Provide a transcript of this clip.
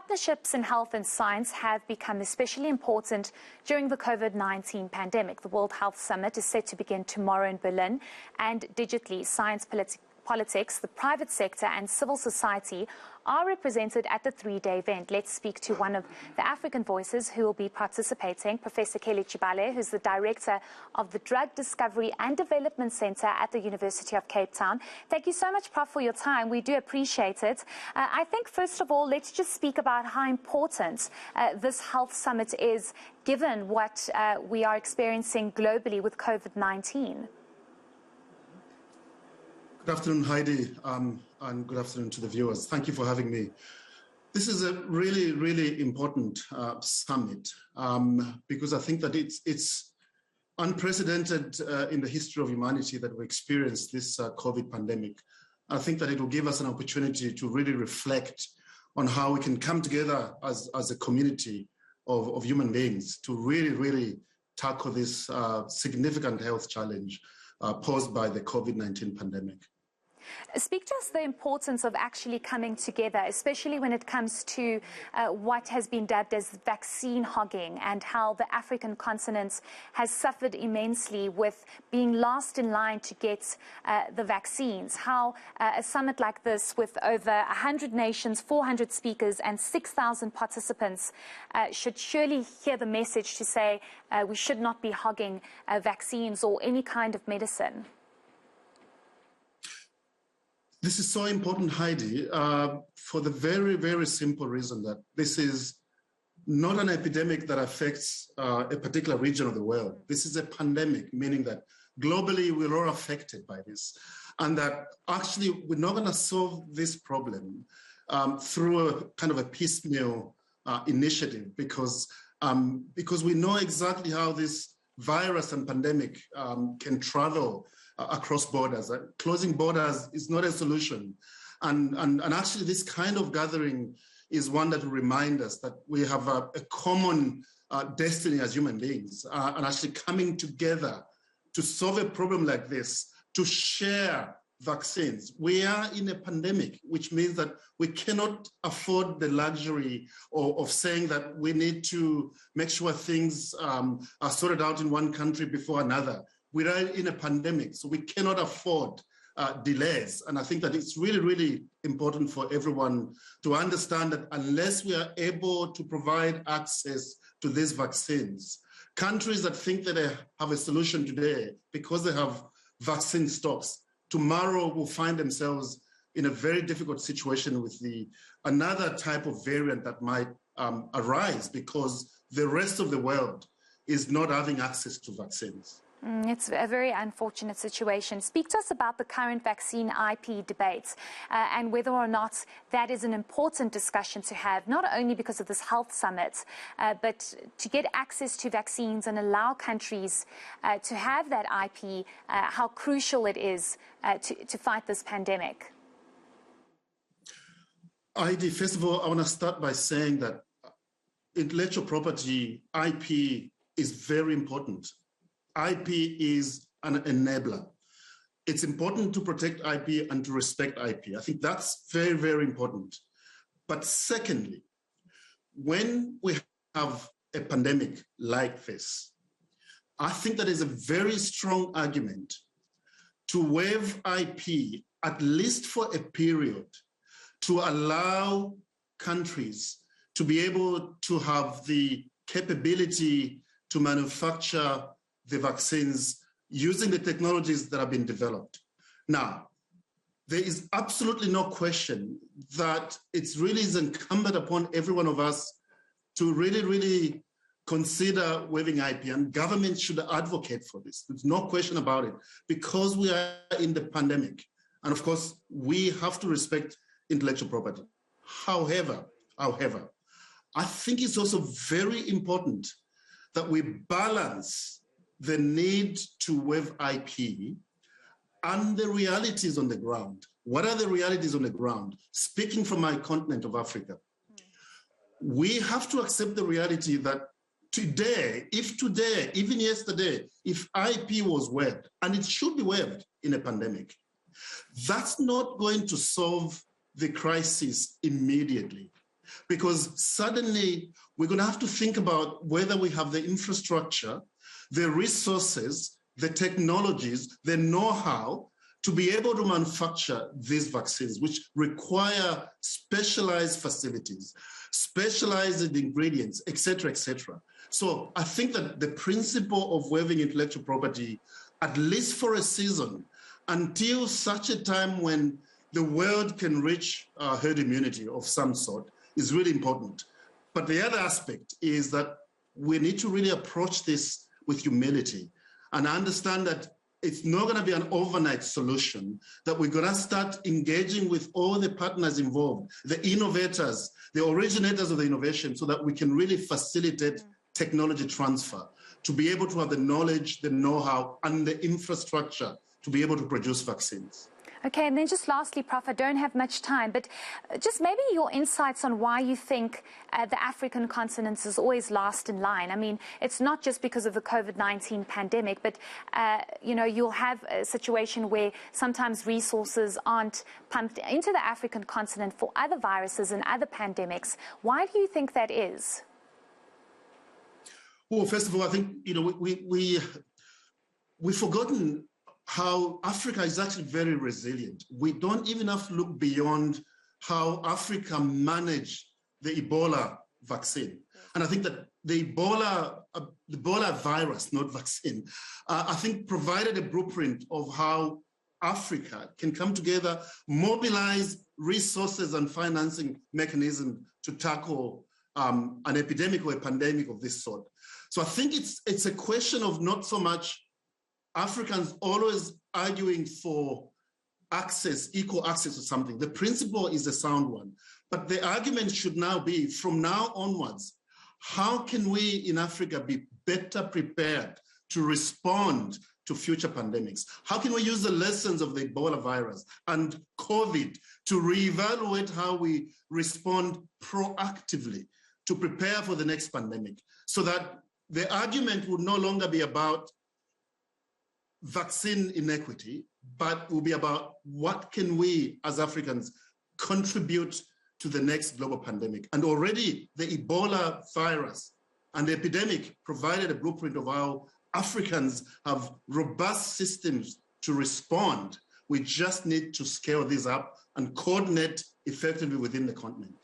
Partnerships in health and science have become especially important during the COVID-19 pandemic. The World Health Summit is set to begin tomorrow in Berlin, and digitally, science, politics, the private sector and civil society are represented at the three-day event. Let's speak to one of the African voices who will be participating, Professor Kelly Chibale, who's the Director of the Drug Discovery and Development Center at the University of Cape Town. Thank you so much, Prof, for your time. We do appreciate it. I think, first of all, let's just speak about how important this health summit is, given what we are experiencing globally with COVID-19. Good afternoon, Heidi, and good afternoon to the viewers. Thank you for having me. This is a really, really important summit because I think that it's unprecedented in the history of humanity that we experience this COVID pandemic. I think that it will give us an opportunity to really reflect on how we can come together as a community of human beings to really tackle this significant health challenge posed by the COVID-19 pandemic. Speak to us the importance of actually coming together, especially when it comes to what has been dubbed as vaccine hogging and how the African continent has suffered immensely with being last in line to get the vaccines. How a summit like this with over 100 nations, 400 speakers and 6,000 participants should surely hear the message to say we should not be hogging vaccines or any kind of medicine. This is so important, Heidi, for the very, very simple reason that this is not an epidemic that affects a particular region of the world. This is a pandemic, meaning that globally we're all affected by this, and that actually we're not going to solve this problem through a kind of a piecemeal initiative because we know exactly how this virus and pandemic can travel across borders. Closing borders is not a solution. And actually this kind of gathering is one that will remind us that we have a common destiny as human beings and actually coming together to solve a problem like this, to share vaccines. We are in a pandemic, which means that we cannot afford the luxury of saying that we need to make sure things are sorted out in one country before another. We are in a pandemic, so we cannot afford delays. And I think that it's really, really important for everyone to understand that unless we are able to provide access to these vaccines, countries that think that they have a solution today because they have vaccine stocks, tomorrow will find themselves in a very difficult situation with another type of variant that might arise because the rest of the world is not having access to vaccines. It's a very unfortunate situation. Speak to us about the current vaccine IP debates and whether or not that is an important discussion to have, not only because of this health summit, but to get access to vaccines and allow countries to have that IP, how crucial it is to fight this pandemic. Heidi, first of all, I want to start by saying that intellectual property, IP, is very important. IP is an enabler. It's important to protect IP and to respect IP. I think that's very, very important. But secondly, when we have a pandemic like this, I think that is a very strong argument to waive IP, at least for a period, to allow countries to be able to have the capability to manufacture the vaccines using the technologies that have been developed. Now, there is absolutely no question that it really is incumbent upon every one of us to really consider waiving IP, and government should advocate for this. There's no question about it, because we are in the pandemic. And of course, we have to respect intellectual property. However, I think it's also very important that we balance the need to waive IP and the realities on the ground. What are the realities on the ground? Speaking from my continent of Africa, we have to accept the reality that today, even yesterday, if IP was waived, and it should be waived in a pandemic, that's not going to solve the crisis immediately. because suddenly we're going to have to think about whether we have the infrastructure, the resources, the technologies, the know-how to be able to manufacture these vaccines, which require specialized facilities, specialized ingredients, et cetera, et cetera. So I think that the principle of waiving intellectual property, at least for a season, until such a time when the world can reach herd immunity of some sort, is really important. But the other aspect is that we need to really approach this with humility and understand that it's not going to be an overnight solution, that we're going to start engaging with all the partners involved, the innovators, the originators of the innovation, so that we can really facilitate technology transfer, to be able to have the knowledge, the know-how, and the infrastructure to be able to produce vaccines. Okay, and then just lastly, Prof, I don't have much time, but just maybe your insights on why you think the African continent is always last in line. I mean, it's not just because of the COVID-19 pandemic, but, you know, you'll have a situation where sometimes resources aren't pumped into the African continent for other viruses and other pandemics. Why do you think that is? Well, first of all, I think, you know, we've forgotten how Africa is actually very resilient. We don't even have to look beyond how Africa managed the Ebola vaccine. And I think that the Ebola virus, not vaccine, I think provided a blueprint of how Africa can come together, mobilize resources and financing mechanisms to tackle an epidemic or a pandemic of this sort. So I think it's a question of not so much Africans always arguing for access, equal access to something. The principle is a sound one, but the argument should now be, from now onwards, how can we in Africa be better prepared to respond to future pandemics? How can we use the lessons of the Ebola virus and COVID to reevaluate how we respond proactively to prepare for the next pandemic, so that the argument would no longer be about vaccine inequity, but will be about what can we as Africans contribute to the next global pandemic. And already the Ebola virus and the epidemic provided a blueprint of how Africans have robust systems to respond. We just need to scale these up and coordinate effectively within the continent.